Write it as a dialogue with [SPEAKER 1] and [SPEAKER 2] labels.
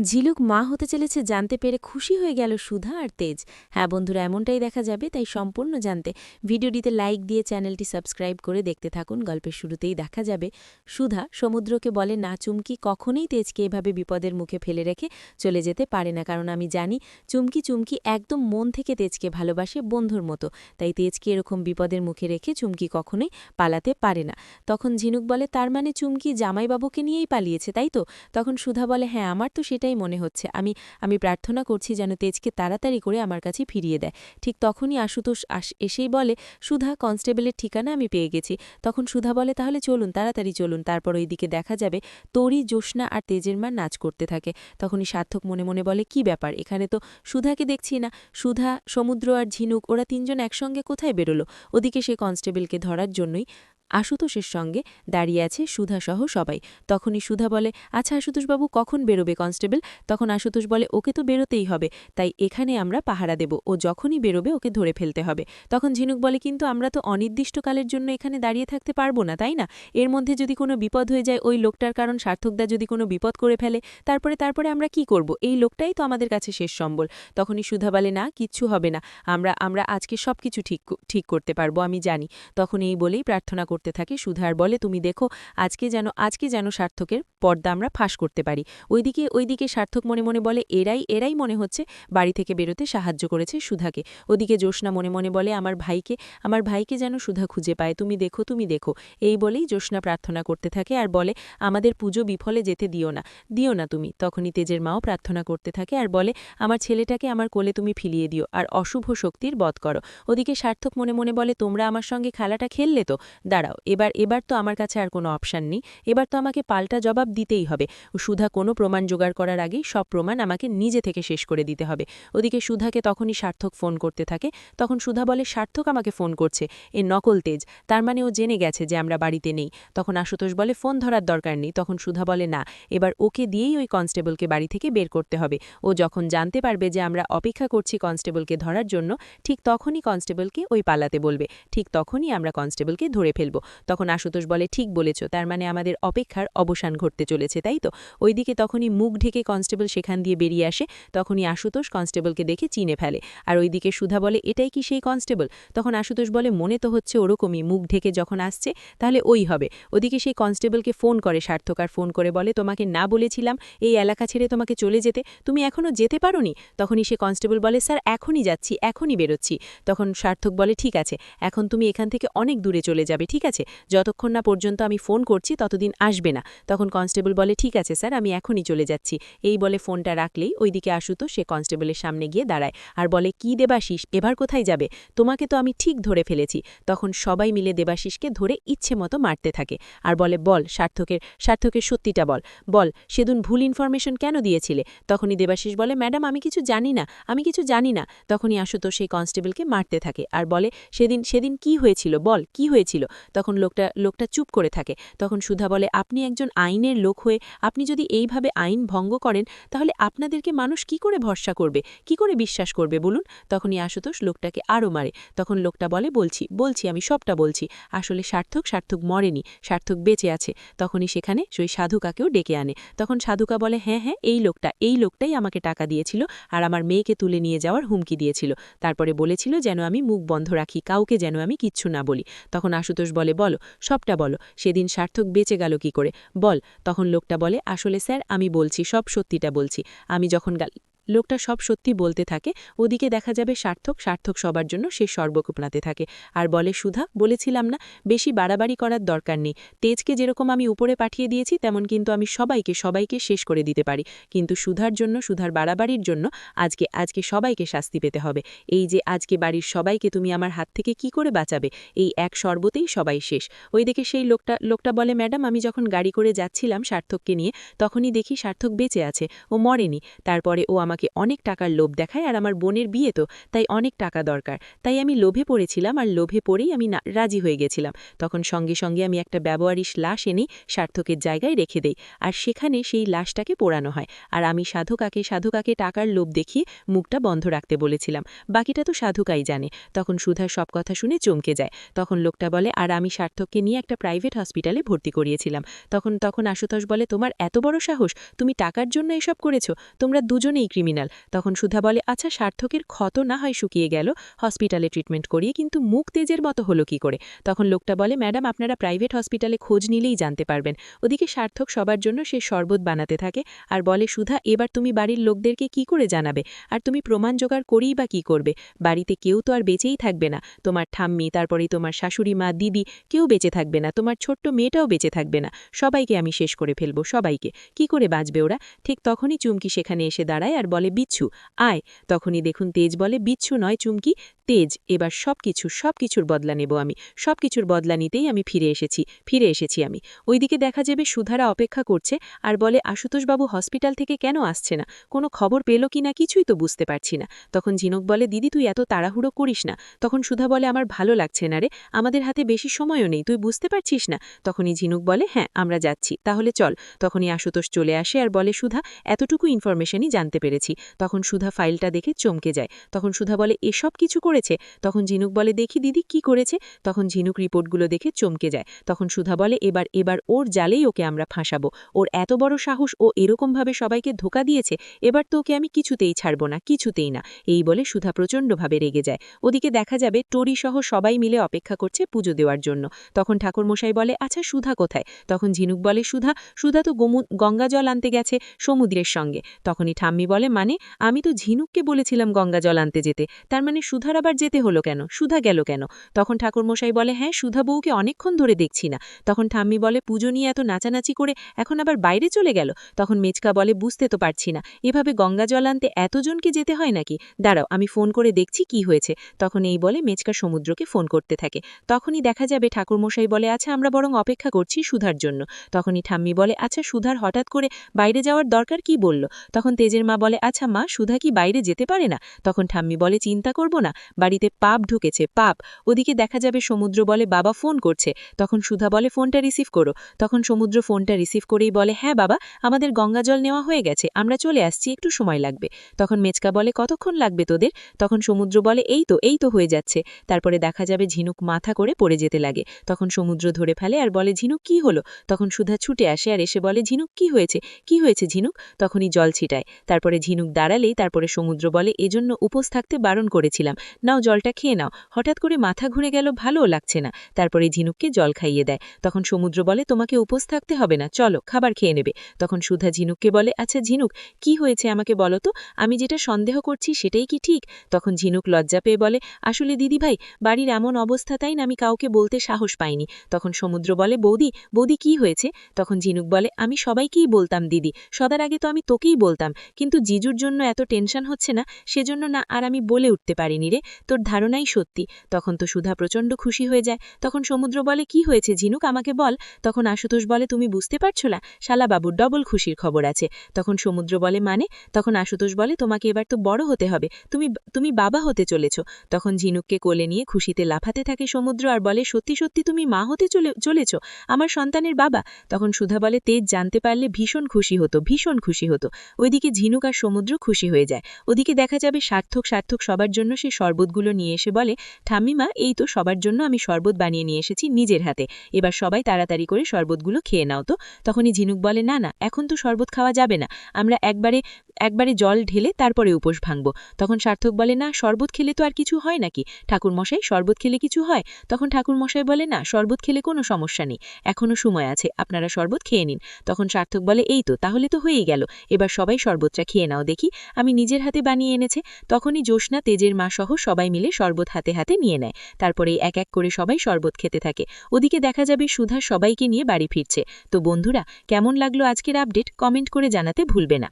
[SPEAKER 1] ঝিলুক মা হতে চলেছে জানতে পেরে খুশি হয়ে গেল সুধা আর তেজ। হ্যাঁ বন্ধুরা, এমনটাই দেখা যাবে, তাই সম্পূর্ণ জানতে ভিডিওটিতে লাইক দিয়ে চ্যানেলটি সাবস্ক্রাইব করে দেখতে থাকুন। গল্পের শুরুতেই দেখা যাবে সুধা সমুদ্রকে বলে, না চুমকি, কখনোই তেজকে এভাবে বিপদের মুখে ফেলে রেখে চলে যেতে পারে না, কারণ আমি জানি চুমকি চুমকি একদম মন থেকে তেজকে ভালোবাসে, বন্ধুর মতো। তাই তেজকে এরকম বিপদের মুখে রেখে চুমকি কখনোই পালাতে পারে না। তখন ঝিনুক বলে, তার মানে চুমকি জামাইবাবুকে নিয়েই পালিয়েছে, তাই তো? তখন সুধা বলে, হ্যাঁ আমার তো সেটাই মনে হচ্ছে। আমি প্রার্থনা করছি যেন তেজকে তাড়াতাড়ি করে আমার কাছে ফিরিয়ে দেয়। ঠিক তখনই আশুতোষ এসেই বলে, সুধা, কনস্টেবলের ঠিকানা আমি পেয়ে গেছি। তখন সুধা বলে, তাহলে চলুন, তাড়াতাড়ি চলুন। তারপর ওইদিকে দেখা যাবে তরি, জ্যোৎস্না আর তেজের মা নাচ করতে থাকে। তখনই সার্থক মনে মনে বলে, কি ব্যাপার, এখানে তো সুধাকে দেখছি না। সুধা, সমুদ্র আর ঝিনুক, ওরা তিনজন একসঙ্গে কোথায় বেরোলো? ওদিকে সে কনস্টেবলকে ধরার জন্যই আশুতোষের সঙ্গে দাঁড়িয়ে আছে সুধাসহ সবাই। তখনই সুধা বলে, আচ্ছা আশুতোষবাবু, কখন বেরোবে কনস্টেবল? তখন আশুতোষ বলে, ওকে তো বেরোতেই হবে, তাই এখানে আমরা পাহারা দেব, ও যখনই বেরোবে ওকে ধরে ফেলতে হবে। তখন ঝিনুক বলে, কিন্তু আমরা তো অনির্দিষ্টকালের জন্য এখানে দাঁড়িয়ে থাকতে পারবো না, তাই না? এর মধ্যে যদি কোনো বিপদ হয়ে যায়, ওই লোকটার কারণ সার্থকদা যদি কোনো বিপদ করে ফেলে, তারপরে আমরা কি করব? এই লোকটাই তো আমাদের কাছে শেষ সম্বল। তখনই সুধা বলে, না কিচ্ছু হবে না, আমরা আজকে সবকিছু ঠিক করতে পারবো, আমি জানি। তখন এই বলেই প্রার্থনা করতে থাকে সুধা, আর বলে, তুমি দেখো আজকে যেন সার্থকের পর্দা আমরা ফাঁস করতে পারি। ওইদিকে সার্থক মনে মনে বলে, এরাই মনে হচ্ছে বাড়ি থেকে বেরোতে সাহায্য করেছে সুধাকে। ওদিকে জ্যোৎস্না মনে মনে বলে, আমার ভাইকে যেন সুধা খুঁজে পায়, তুমি দেখো। এই বলেই জ্যোৎস্না প্রার্থনা করতে থাকে আর বলে, আমাদের পুজো বিফলে যেতে দিও না তুমি। তখনই তেজের মাও প্রার্থনা করতে থাকে আর বলে, আমার ছেলেটাকে আমার কোলে তুমি ফিলিয়ে দিও আর অশুভ শক্তির বধ করো। ওদিকে সার্থক মনে মনে বলে, তোমরা আমার সঙ্গে খেলাটা খেললে তো, দাঁড়াও, এবার তো আমার কাছে আর কোনো অপশান নেই, এবার তো আমাকে পাল্টা জবাব দিতেই হবে। সুধা কোনো প্রমাণ জোগাড় করার আগেই সব প্রমাণ আমাকে নিজে থেকে শেষ করে দিতে হবে। ওদিকে সুধাকে তখনই সার্থক ফোন করতে থাকে। তখন সুধা বলে, সার্থক আমাকে ফোন করছে, এ নকল তেজ, তার মানে ও জেনে গেছে যে আমরা বাড়িতে নেই। তখন আশুতোষ বলে, ফোন ধরার দরকার নেই। তখন সুধা বলে, না, এবার ওকে দিয়েই ওই কনস্টেবলকে বাড়ি থেকে বের করতে হবে। ও যখন জানতে পারবে যে আমরা অপেক্ষা করছি কনস্টেবলকে ধরার জন্য, ঠিক তখনই কনস্টেবলকে ওই পালাতে বলবে, ঠিক তখনই আমরা কনস্টেবলকে ধরে ফেলব। তখন আশুতোষ বলে, ঠিক বলেছ, তার মানে আমাদের অপেক্ষার অবসান ঘটতে চলেছে, তাই তো? ওইদিকে তখনই মুখ ঢেকে কনস্টেবল সেখান দিয়ে বেরিয়ে আসে। তখনই আশুতোষ কনস্টেবলকে দেখে চিনে ফেলে। আর ওইদিকে সুধা বলে, এটাই কি সেই কনস্টেবল? তখন আশুতোষ বলে, মনে তো হচ্ছে ওরকমই, মুখ ঢেকে যখন আসছে তাহলে ওই হবে। ওদিকে সেই কনস্টেবলকে ফোন করে সার্থক আর ফোন করে বলে, তোমাকে না বলেছিলাম এই এলাকা ছেড়ে তোমাকে চলে যেতে, তুমি এখনও যেতে পারোনি? তখনই সে কনস্টেবল বলে, স্যার এখনই যাচ্ছি, এখনই বেরোচ্ছি। তখন সার্থক বলে, ঠিক আছে, এখন তুমি এখান থেকে অনেক দূরে চলে যাবে, ঠিক আছে? যতক্ষণ না পর্যন্ত আমি ফোন করছি ততদিন আসবে না। তখন কনস্টেবল বলে, ঠিক আছে স্যার, আমি এখনই চলে যাচ্ছি। এই বলে ফোনটা রাখলেই ওইদিকে আশুতোষ সে কনস্টেবলের সামনে গিয়ে দাঁড়ায় আর বলে, কি দেবাশিস, এবার কোথায় যাবে? তোমাকে তো আমি ঠিক ধরে ফেলেছি। তখন সবাই মিলে দেবাশিসকে ধরে ইচ্ছে মতো মারতে থাকে আর বলে, বল সার্থকের সত্যিটা বল সেদিন ভুল ইনফরমেশন কেন দিয়েছিলে? তখনই দেবাশিস বলে, ম্যাডাম আমি কিছু জানি না। তখনই আশুতোষ সেই কনস্টেবলকে মারতে থাকে আর বলে, সেদিন কি হয়েছিল, বল কি হয়েছিল? তখন লোকটা চুপ করে থাকে। তখন সুধা বলে, আপনি একজন আইনের লোক হয়ে আপনি যদি এইভাবে আইন ভঙ্গ করেন, তাহলে আপনাদেরকে মানুষ কি করে ভরসা করবে, কি করে বিশ্বাস করবে বলুন? তখনই আশুতোষ লোকটাকে আরও মারে। তখন লোকটা বলে, বলছি আমি সবটা বলছি, আসলে সার্থক মরেনি, সার্থক বেঁচে আছে। তখনই সেখানে সেই সাধুকাকেও ডেকে আনে। তখন সাধুকা বলে, হ্যাঁ এই লোকটাই আমাকে টাকা দিয়েছিল আর আমার মেয়েকে তুলে নিয়ে যাওয়ার হুমকি দিয়েছিল। তারপরে বলেছিল যেন আমি মুখ বন্ধ রাখি, কাউকে যেন আমি কিচ্ছু না বলি। তখন আশুতোষ বলে, বলো সবটা বলো, সেদিন সার্থক বেঁচে গেল কি করে, বল। তখন লোকটা বলে, আসলে স্যার আমি বলছি, সব সত্যিটা বলছি। আমি যখন লোকটা সব সত্যি বলতে থাকে। ওদিকে দেখা যাবে সার্থক সবার জন্য সে সর্বকোপনাতে থাকে আর বলে, সুধা, বলেছিলাম না বেশি বাড়াবাড়ি করার দরকার নেই। তেজকে যেরকম আমি উপরে পাঠিয়ে দিয়েছি, তেমন কিন্তু আমি সবাইকে শেষ করে দিতে পারি, কিন্তু সুধার বাড়াবাড়ির জন্য আজকে সবাইকে শাস্তি পেতে হবে। এই যে আজকে বাড়ির সবাইকে তুমি আমার হাত থেকে কি করে বাঁচাবে? এই এক শর্বতেই সবাই শেষ। ওইদিকে সেই লোকটা বলে, ম্যাডাম আমি যখন গাড়ি করে যাচ্ছিলাম সার্থককে নিয়ে, তখনই দেখি সার্থক বেঁচে আছে, ও মরেনি। তারপরে ও আমাকে অনেক টাকার লোভ দেখায়, আর আমার বোনের বিয়ে তো, তাই অনেক টাকা দরকার। তাই আমি লোভে পড়েছিলাম, আর লোভে পড়েই আমি রাজি হয়ে গেছিলাম। তখন সঙ্গে সঙ্গে আমি একটা ব্যবহারিক লাশ এনে সার্থকের জায়গায় রেখে দেই, আর সেখানে সেই লাশটাকে পোড়ানো হয়। আর আমি সাধুকাকে টাকার লোভ দেখিয়ে মুখটা বন্ধ রাখতে বলেছিলাম। বাকিটা তো সাধুকাই জানে। তখন সুধা সব কথা শুনে চমকে যায়। তখন লোকটা বলে, আর আমি সার্থককে নিয়ে একটা প্রাইভেট হসপিটালে ভর্তি করিয়েছিলাম। তখন আশুতোষ বলে, তোমার এত বড় সাহস, তুমি টাকার জন্য এসব করেছ? তোমরা দুজনেই ক্রিমিনাল। তখন সুধা বলে, আচ্ছা সার্থকের ক্ষত না হয় শুকিয়ে গেল হসপিটালে ট্রিটমেন্ট করিয়ে, কিন্তু মুখ তেজের মতো হলো কি করে? তখন লোকটা বলে, ম্যাডাম আপনারা প্রাইভেট হসপিটালে খোঁজ নিলেই জানতে পারবেন। ওদিকে সার্থক সবার জন্য সে শরবত বানাতে থাকে আর বলে, সুধা এবার তুমি বাড়ির লোকদেরকে কি করে জানাবে? আর তুমি প্রমাণ জোগাড় করেই বা কি করবে? বাড়িতে কেউ তো আর বেঁচেই থাকবে না। তোমার ঠাম্মি, তারপরে তোমার শাশুড়ি মা, দিদি, কেউ বেঁচে থাকবে না। তোমার ছোট্ট মেয়েটাও বেঁচে থাকবে না। সবাইকে আমি শেষ করে ফেলবো, সবাইকে। কি করে বাঁচবে ওরা? ঠিক তখনই চুমকি সেখানে এসে দাঁড়ায় আর বলে, বিচ্ছু আয়। তখনই দেখুন তেজ বলে, বিচ্ছু নয় চুমকি, তেজ। এবার সবকিছুর বদলা নেব আমি। সবকিছুর বদলা নিতেই আমি ফিরে এসেছি আমি। ওইদিকে দেখা যাবে সুধারা অপেক্ষা করছে আর বলে, আশুতোষবাবু হসপিটাল থেকে কেন আসছে না? কোনো খবর পেল কি না কিছুই তো বুঝতে পারছি না। তখন ঝিনুক বলে, দিদি তুই এত তাড়াহুড়ো করিস না। তখন সুধা বলে, আমার ভালো লাগছে না রে, আমাদের হাতে বেশি সময়ও নেই, তুই বুঝতে পারছিস না? তখনই ঝিনুক বলে, হ্যাঁ আমরা যাচ্ছি, তাহলে চল। তখনই আশুতোষ চলে আসে আর বলে, সুধা এতটুকু ইনফরমেশনই জানতে পেরেছি। তখন সুধা ফাইলটা দেখে চমকে যায়। তখন সুধা বলে, এসব কিছু করেছে? তখন ঝিনুক বলে, দেখি দিদি কি করেছে। তখন ঝিনুক রিপোর্টগুলো দেখে চমকে যায়। তখন সুধা বলে, এবার ওর জালেই ওকে আমরা ফাঁসাবো। ওর এত বড় সাহস, ও এরকমভাবে সবাইকে ধোকা দিয়েছে, এবার তো ওকে আমি কিছুতেই ছাড়ব না, কিছুতেই না। এই বলে সুধা প্রচণ্ডভাবে রেগে যায়। ওদিকে দেখা যাবে টরি সহ সবাই মিলে অপেক্ষা করছে পুজো দেওয়ার জন্য। তখন ঠাকুরমশাই বলে, আচ্ছা সুধা কোথায়? তখন ঝিনুক বলে, সুধা তো গঙ্গা জল আনতে গেছে সমুদ্রের সঙ্গে। তখনই ঠাম্মি বলে, মানে আমি তো ঝিনুককে বলেছিলাম গঙ্গা জল আনতে যেতে, তার মানে সুধার আবার যেতে হলো কেন? সুধা গেল কেন? তখন ঠাকুরমশাই বলে, হ্যাঁ সুধা বউকে অনেকক্ষণ ধরে দেখছি না। তখন ঠাম্মি বলে, পুজো নিয়ে এত নাচানাচি করে এখন আবার বাইরে চলে গেল? তখন মেচকা বলে, বুঝতে তো পারছি না, এভাবে গঙ্গা জল আনতে এতজনকে যেতে হয় নাকি? দাঁড়াও আমি ফোন করে দেখছি কি হয়েছে। তখন এই বলে মেচকা সমুদ্রকে ফোন করতে থাকে। তখনই দেখা যাবে ঠাকুরমশাই বলে, আচ্ছা আমরা বরং অপেক্ষা করছি সুধার জন্য। তখনই ঠাম্মি বলে, আচ্ছা সুধার হঠাৎ করে বাইরে যাওয়ার দরকার কি বলল? তখন তেজের মা বলে, আচ্ছা মা সুধা কি বাইরে যেতে পারে না? তখন ঠাম্মি বলে, চিন্তা করব না, বাড়িতে পাপ ঢুকেছে, পাপ। ওদিকে দেখা যাবে সমুদ্র বলে, বাবা ফোন করছে। তখন সুধা বলে, ফোনটা রিসিভ করো। তখন সমুদ্র ফোনটা রিসিভ করেই বলে, হ্যাঁ বাবা আমাদের গঙ্গা জল নেওয়া হয়ে গেছে, আমরা চলে আসছি, একটু সময় লাগবে। তখন মেচকা বলে, কতক্ষণ লাগবে তোদের? তখন সমুদ্র বলে, এই তো হয়ে যাচ্ছে। তারপরে দেখা যাবে ঝিনুক মাথা করে পড়ে যেতে লাগে। তখন সমুদ্র ধরে ফেলে আর বলে, ঝিনুক কি হলো? তখন সুধা ছুটে আসে আর এসে বলে, ঝিনুক কি হয়েছে? কি হয়েছে ঝিনুক? তখনই জল ছিটায়। তারপরে ঝিনুক দাঁড়ালেই তারপরে সমুদ্র বলে, এজন্য উপোস থাকতে বারণ করেছিলাম, নাও জলটা খেয়ে নাও, হঠাৎ করে মাথা ঘুরে গেল, ভালোও লাগছে না। তারপরে ঝিনুককে জল খাইয়ে দেয়। তখন সমুদ্র বলে, তোমাকে উপোস থাকতে হবে না, চলো খাবার খেয়ে নেবে। তখন সুধা ঝিনুককে বলে, আচ্ছা ঝিনুক কি হয়েছে আমাকে বলো তো, আমি যেটা সন্দেহ করছি সেটাই কি ঠিক? তখন ঝিনুক লজ্জা পেয়ে বলে, আসলে দিদিভাই বাড়ির এমন অবস্থা, তাই না আমি কাউকে বলতে সাহস পাইনি। তখন সমুদ্র বলে, বৌদি কি হয়েছে? তখন ঝিনুক বলে, আমি সবাইকেই বলতাম দিদি, সবার আগে তো আমি তোকেই বলতাম, কিন্তু জিজুর জন্য এত টেনশন হচ্ছে না, সেজন্য না আর আমি বলে উঠতে পারিনি রে, তোর ধারণাই সত্যি। তখন তো সুধা প্রচণ্ড খুশি হয়ে যায়। তখন সমুদ্র বলে, কি হয়েছে ঝিনুক আমাকে বল। তখন আশুতোষ বলে, তুমি বুঝতে পারছো না, শালা বাবুর ডবল খুশির খবর আছে। তখন সমুদ্র বলে, মানে? তখন আশুতোষ বলে, তোমাকে এবার তো বড় হতে হবে, তুমি বাবা হতে চলেছ। তখন ঝিনুককে কোলে নিয়ে খুশিতে লাফাতে থাকে সমুদ্র আর বলে, সত্যি সত্যি তুমি মা হতে চলেছ, আমার সন্তানের বাবা। তখন সুধা বলে, তেজ জানতে পারলে ভীষণ খুশি হতো, ভীষণ খুশি হতো। ওইদিকে ঝিনুক আর সমুদ্র খুশি হয়ে যায়। ওদিকে দেখা যাবে সার্থক সবার জন্য সে শরবতগুলো নিয়ে এসে বলে, ঠাম্মিমা এই তো সবার জন্য আমি শরবত বানিয়ে নিয়ে এসেছি নিজের হাতে, এবার সবাই তাড়াতাড়ি করে শরবতগুলো খেয়ে নাও তো। তখনই ঝিনুক বলে, না না এখন তো শরবত খাওয়া যাবে না, আমরা একবারে জল ঢেলে তারপরে উপোস ভাঙব। তখন সার্থক বলে, না শরবত খেলে তো আর কিছু হয় নাকি ঠাকুরমশাই, শরবত খেলে কিছু হয়? তখন ঠাকুরমশাই বলে, না শরবত খেলে কোনো সমস্যা নেই, এখনো সময় আছে, আপনারা শরবত খেয়ে নিন। তখন সার্থক বলে, এই তো তাহলে তো হয়েই গেল, এবার সবাই শরবতটা খেয়ে নাও দেখি, আমি নিজের হাতে বানিয়ে এনেছে। তখনই জ্যোৎস্না তেজের মা সহ সবাই মিলে শরবত হাতে হাতে নিয়ে নেয়। তারপরে এক এক করে সবাই শরবত খেতে থাকে। ওদিকে দেখা যাবে সুধা সবাইকে নিয়ে বাড়ি ফিরছে। তো বন্ধুরা কেমন লাগলো আজকের আপডেট, কমেন্ট করে জানাতে ভুলবে না।